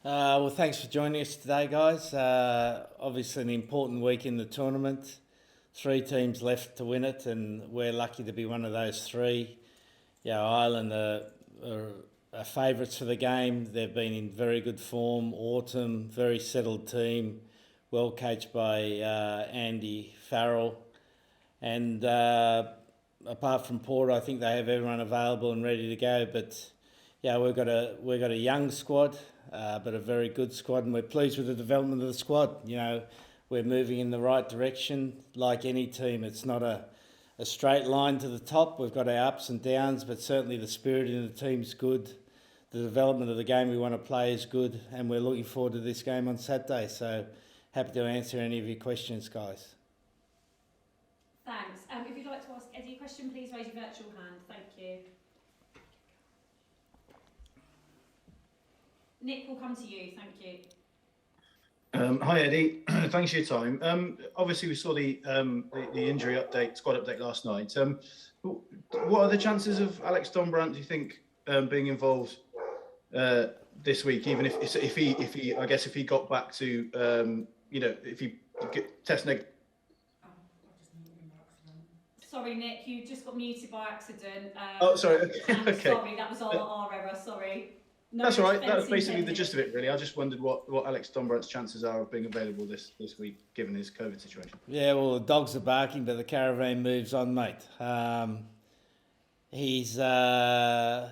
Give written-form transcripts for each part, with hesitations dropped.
Well, thanks for joining us today, guys. Obviously, an important week in the tournament. 3 teams left to win it, and we're lucky to be one of those 3. Ireland are favourites for the game. They've been in very good form. Autumn, very settled team, well coached by Andy Farrell. And apart from Port, I think they have everyone available and ready to go. But we've got a young squad, but a very good squad, and we're pleased with the development of the squad. We're moving in the right direction. Like any team, it's not a straight line to the top. We've got our ups and downs, but certainly the spirit in the team's good. The development of the game we want to play is good, and we're looking forward to this game on Saturday. So happy to answer any of your questions, guys. Thanks. If you'd like to ask Eddie a question, please raise your virtual hand. Thank you. Nick, will come to you. Thank you. Hi Eddie, thanks for your time. Obviously we saw the injury update, squad update last night. What are the chances of Alex Dombrandt, do you think, being involved this week? Even if he got back to if he test negative. Sorry, Nick, you just got muted by accident. Sorry. Okay. Sorry, that was our error. Sorry. No, that's all right. That was basically the gist of it, really. I just wondered what Alex Dombrandt's chances are of being available this week, given his COVID situation. Yeah, well, the dogs are barking, but the caravan moves on, mate. He'll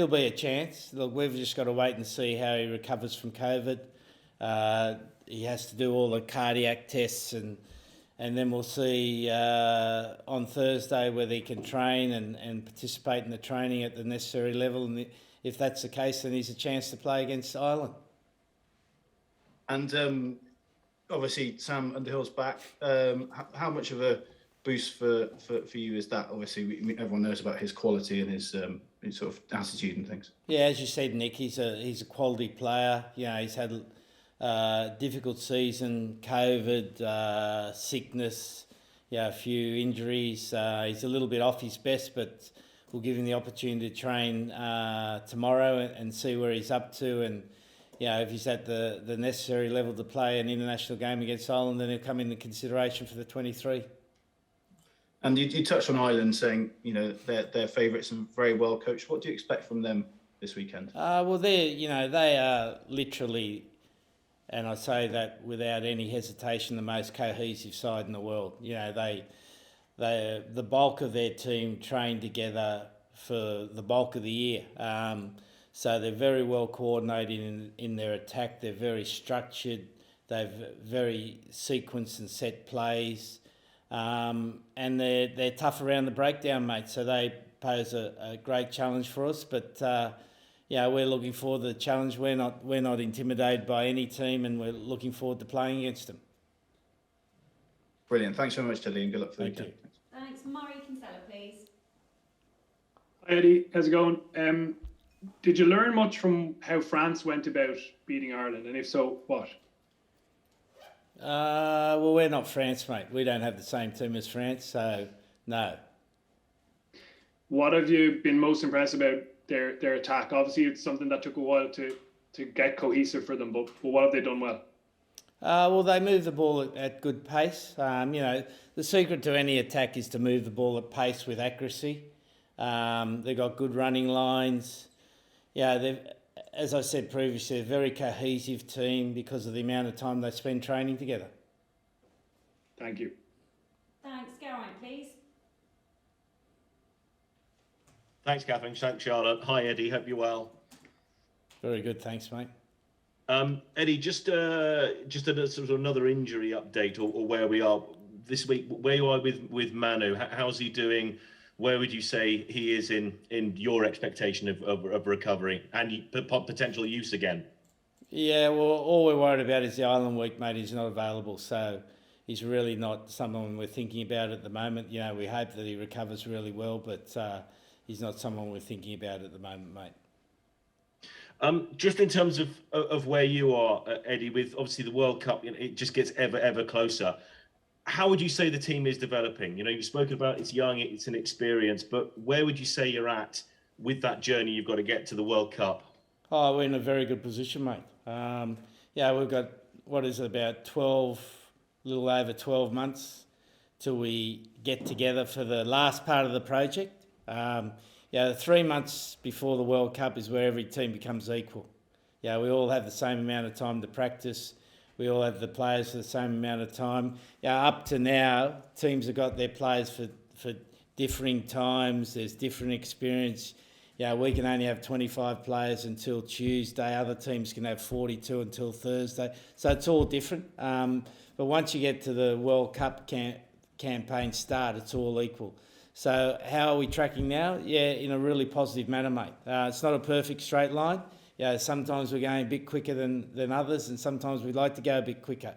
be a chance. Look, we've just got to wait and see how he recovers from COVID. He has to do all the cardiac tests, and then we'll see on Thursday whether he can train and participate in the training at the necessary level. And if that's the case, then he's a chance to play against Ireland. And obviously, Sam Underhill's back. How much of a boost for you is that? Obviously, everyone knows about his quality and his sort of attitude and things. Yeah, as you said, Nick, he's a quality player. He's had a difficult season, COVID, sickness, a few injuries. He's a little bit off his best, but we'll give him the opportunity to train tomorrow and see where he's up to. And if he's at the necessary level to play an international game against Ireland, then he'll come into consideration for the 23. And you touched on Ireland, saying they're favourites and very well coached. What do you expect from them this weekend? Well, they are literally, and I say that without any hesitation, the most cohesive side in the world. The bulk of their team train together for the bulk of the year. So they're very well coordinated in their attack. They're very structured. They've very sequenced and set plays. And they're tough around the breakdown, mate. So they pose a great challenge for us. But we're looking forward to the challenge. We're not intimidated by any team, and we're looking forward to playing against them. Brilliant. Thanks very much, Tilly, and good luck for the weekend. Thanks. Murray Kinsella, please. Hi, Eddie. How's it going? Did you learn much from how France went about beating Ireland? And if so, what? Well, we're not France, mate. We don't have the same team as France, so no. What have you been most impressed about their attack? Obviously, it's something that took a while to get cohesive for them, but what have they done well? Well, they move the ball at good pace. The secret to any attack is to move the ball at pace with accuracy. They've got good running lines. As I said previously, a very cohesive team because of the amount of time they spend training together. Thank you. Thanks. Geraint, please. Thanks, Catherine. Thanks, Charlotte. Hi, Eddie. Hope you're well. Very good. Thanks, mate. Eddie, just a sort of another injury update or where we are this week, where you are with Manu. How's he doing? Where would you say he is in your expectation of recovery and potential use again? Yeah, well, all we're worried about is the Ireland week, mate. He's not available, so he's really not someone we're thinking about at the moment. We hope that he recovers really well, but he's not someone we're thinking about at the moment, mate. Just in terms of where you are, Eddie, with obviously the World Cup, it just gets ever closer. How would you say the team is developing? You've spoken about it's young, it's an experience, but where would you say you're at with that journey you've got to get to the World Cup? Oh, we're in a very good position, mate. Yeah, we've got, what is it, about 12, a little over 12 months till we get together for the last part of the project. The 3 months before the World Cup is where every team becomes equal. Yeah, we all have the same amount of time to practice. We all have the players for the same amount of time. Yeah, up to now, teams have got their players for differing times. There's different experience. Yeah, we can only have 25 players until Tuesday. Other teams can have 42 until Thursday. So it's all different. But once you get to the World Cup campaign start, it's all equal. So how are we tracking now? Yeah, in a really positive manner, mate. It's not a perfect straight line. Yeah, sometimes we're going a bit quicker than others, and sometimes we'd like to go a bit quicker.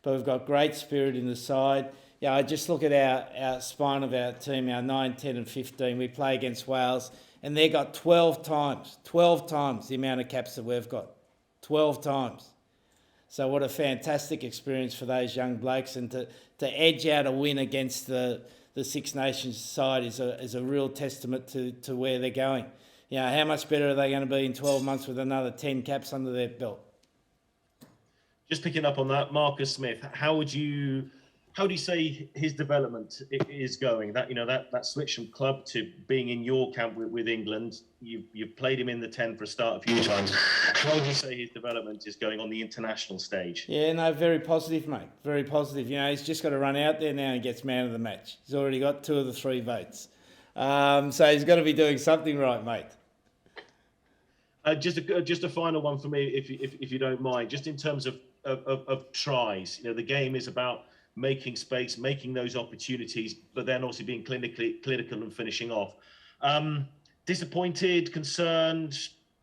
But we've got great spirit in the side. Yeah, I just look at our spine of our team, our 9, 10 and 15. We play against Wales, and they got 12 times the amount of caps that we've got. 12 times. So what a fantastic experience for those young blokes, and to edge out a win against the Six Nations side is a real testament to where they're going. You know, how much better are they going to be in 12 months with another 10 caps under their belt? Just picking up on that, Marcus Smith, how do you say his development is going? That switch from club to being in your camp with England, you've played him in the 10 for a start a few times. How would you say his development is going on the international stage? Yeah, no, very positive, mate. Very positive. You know, he's just got to run out there now and gets man of the match. He's already got 2 of the 3 votes. So he's got to be doing something right, mate. Just a final one for me, if you don't mind. Just in terms of tries, the game is about making space, making those opportunities, but then also being clinical and finishing off. Disappointed, concerned,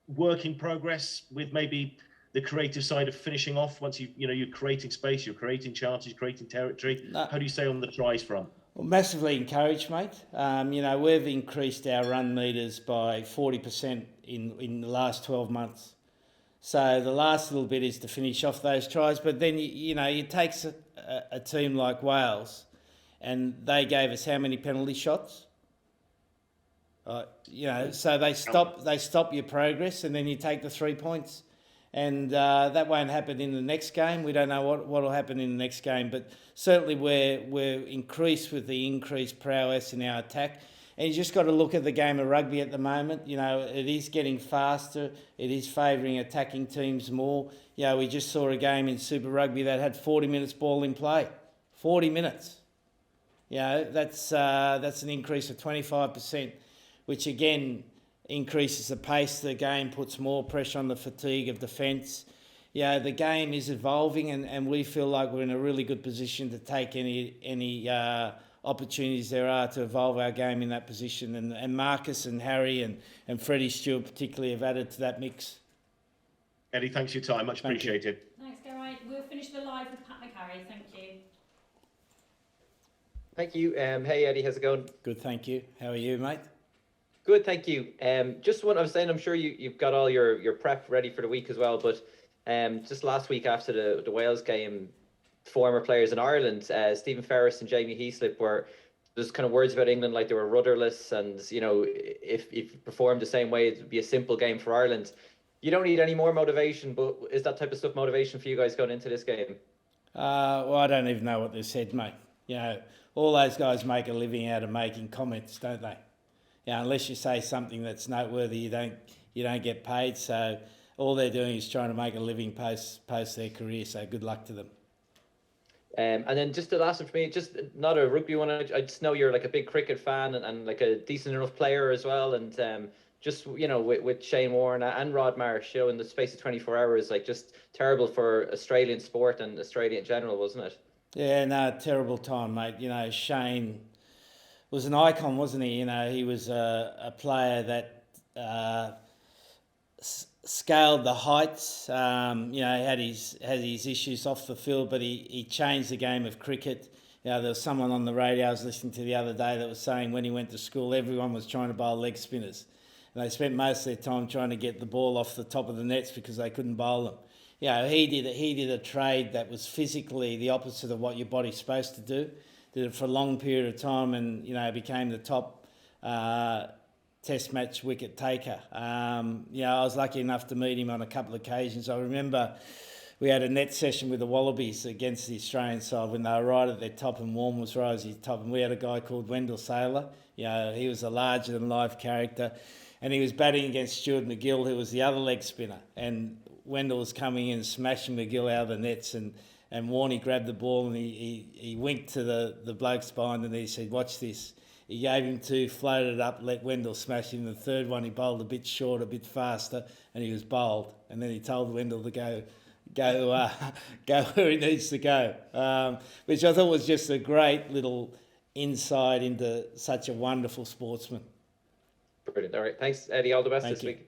work in progress with maybe the creative side of finishing off. Once you're creating space, you're creating chances, creating territory. No. How do you say on the tries front? Well, massively encouraged, mate. We've increased our run meters by 40% in the last 12 months. So the last little bit is to finish off those tries. But then, it takes a team like Wales, and they gave us how many penalty shots? So they stop your progress, and then you take the 3 points. And that won't happen in the next game. We don't know what will happen in the next game, but certainly we're increased with the increased prowess in our attack. And you just got to look at the game of rugby at the moment. It is getting faster. It is favouring attacking teams more. We just saw a game in Super Rugby that had 40 minutes ball in play. 40 minutes. That's an increase of 25%, which again increases the pace of the game, puts more pressure on the fatigue of defence. The game is evolving, and we feel like we're in a really good position to take any opportunities there are to evolve our game in that position. And Marcus and Harry and Freddie Stewart particularly have added to that mix. Eddie, thanks for your time. Much appreciated. Thanks, Gary. We'll finish the live with Pat McCarry. Thank you. Thank you. Hey, Eddie, how's it going? Good, thank you. How are you, mate? Good, thank you. Just what I was saying, I'm sure you've got all your prep ready for the week as well, but just last week after the Wales game, former players in Ireland, Stephen Ferris and Jamie Heaslip, there's kind of words about England like they were rudderless, and if you performed the same way, it'd be a simple game for Ireland. You don't need any more motivation, but is that type of stuff motivation for you guys going into this game? Well, I don't even know what they said, mate. All those guys make a living out of making comments, don't they? Unless you say something that's noteworthy, you don't get paid. So all they're doing is trying to make a living post their career. So good luck to them. And then just the last one for me, just not a rugby one. I just know you're like a big cricket fan and like a decent enough player as well. And just with Shane Warne and Rod Marsh, in the space of 24 hours, like just terrible for Australian sport and Australia in general, wasn't it? Yeah, no, terrible time, mate. Shane was an icon, wasn't he? He was a player that scaled the heights. He had his issues off the field, but he changed the game of cricket. There was someone on the radio I was listening to the other day that was saying when he went to school, everyone was trying to bowl leg spinners. And they spent most of their time trying to get the ball off the top of the nets because they couldn't bowl them. He did a trade that was physically the opposite of what your body's supposed to do. Did it for a long period of time, and became the top Test match wicket taker. I was lucky enough to meet him on a couple of occasions. I remember we had a net session with the Wallabies against the Australian side when they were right at their top and Warren was right at his top. And we had a guy called Wendell Saylor. He was a larger-than-life character. And he was batting against Stuart McGill, who was the other leg spinner. And Wendell was coming in, smashing McGill out of the nets. And Warney grabbed the ball and he winked to the blokes behind and he said, "Watch this." He gave him two, floated it up, let Wendell smash him. The third one, he bowled a bit short, a bit faster, and he was bowled. And then he told Wendell to go where he needs to go, which I thought was just a great little insight into such a wonderful sportsman. Brilliant. All right. Thanks, Eddie. All the best Thank this you. week.